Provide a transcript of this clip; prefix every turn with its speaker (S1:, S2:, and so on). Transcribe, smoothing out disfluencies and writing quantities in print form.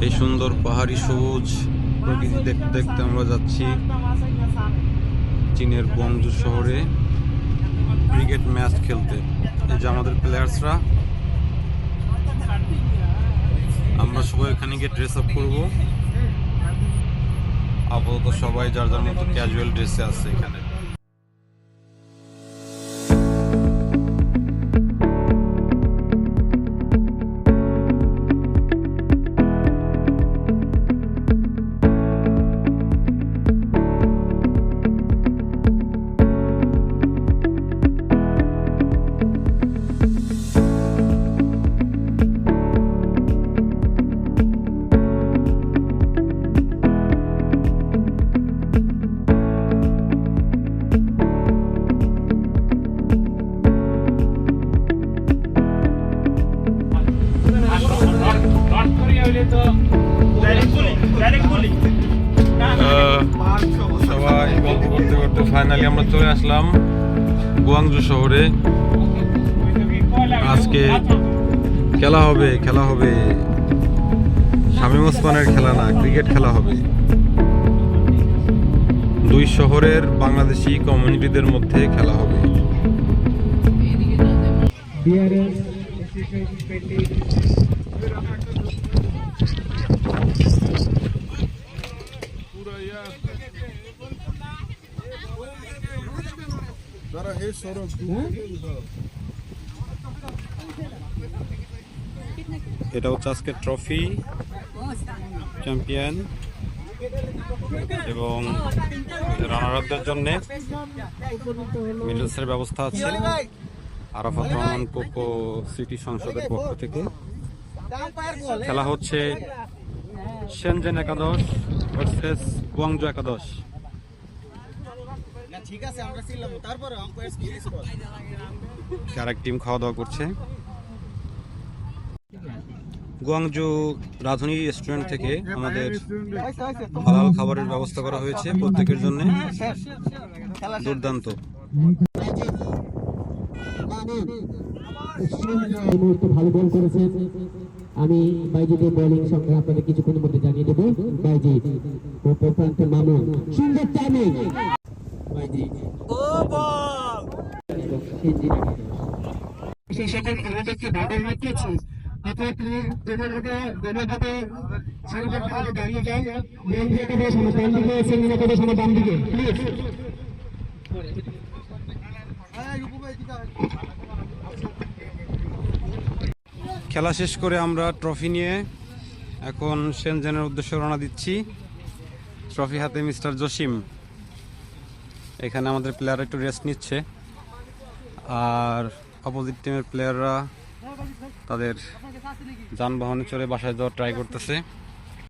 S1: এই সুন্দর পাহাড়ি সবুজ প্রকৃতি দেখতে দেখতে আমরা যাচ্ছি চীনের গুয়াংজু শহরে ক্রিকেট ম্যাচ খেলতে। এই যে আমাদের প্লেয়ার্সরা, আমরা সবাই এখানে গিয়ে ড্রেস আপ করবো। আপাতত সবাই যার যার মতো ক্যাজুয়াল ড্রেসে আছে এখানে। সবাই গল্প করতে করতে ফাইনালি আমরা চলে আসলাম গুয়াংজু শহরে। আজকে খেলা হবে শামীম ওসমানের খেলা না, ক্রিকেট খেলা হবে। দুই শহরের বাংলাদেশি কমিউনিটিদের মধ্যে খেলা হবে। এটা হচ্ছে আজকে ট্রফি, চ্যাম্পিয়ন এবং রানার আপদের জন্য মিডলসের ব্যবস্থা আছে আরাফাত রহমান কোকো সিটি সংসদের পক্ষ থেকে। খেলা হচ্ছে শেনজেন একাদশ ভার্সেস গুয়াংজু একাদশ। আরেক টিম খাওয়া দাওয়া করছে। গুয়াংজু রাধুনী রেস্টুরেন্ট থেকে আমাদের হালাল খাবারের ব্যবস্থা করা হয়েছে প্রত্যেকের জন্য। দুর্দান্ত।
S2: ভালো বল করেছেন। আমি বাইজিদের বোলিং সংখ্যা আপনাদের কিছুক্ষণের মধ্যে জানিয়ে দেবো। বাইজি মামুন, সুন্দর টাইমিং। বাইজি ও বল সেই সকল আমাদেরকে ভালো হচ্ছে। আপনার প্লিজ যেভাবে সাংবাদিকভাবে দাঁড়িয়ে যায়, মেন দিকে ডান দিকে, সেমিনা করে ডান দিকে প্লিজ।
S1: খেলা শেষ করে আমরা ট্রফি নিয়ে এখন শেনজেনের উদ্দেশ্যে রওনা দিচ্ছি। ট্রফি হাতে মিস্টার জসিম। এখানে আমাদের প্লেয়াররা একটু রেস্ট নিচ্ছে, আর অপোজিট টিমের প্লেয়াররা তাদের যানবাহনে চড়ে বাসায় যাওয়ার ট্রাই করতেছে।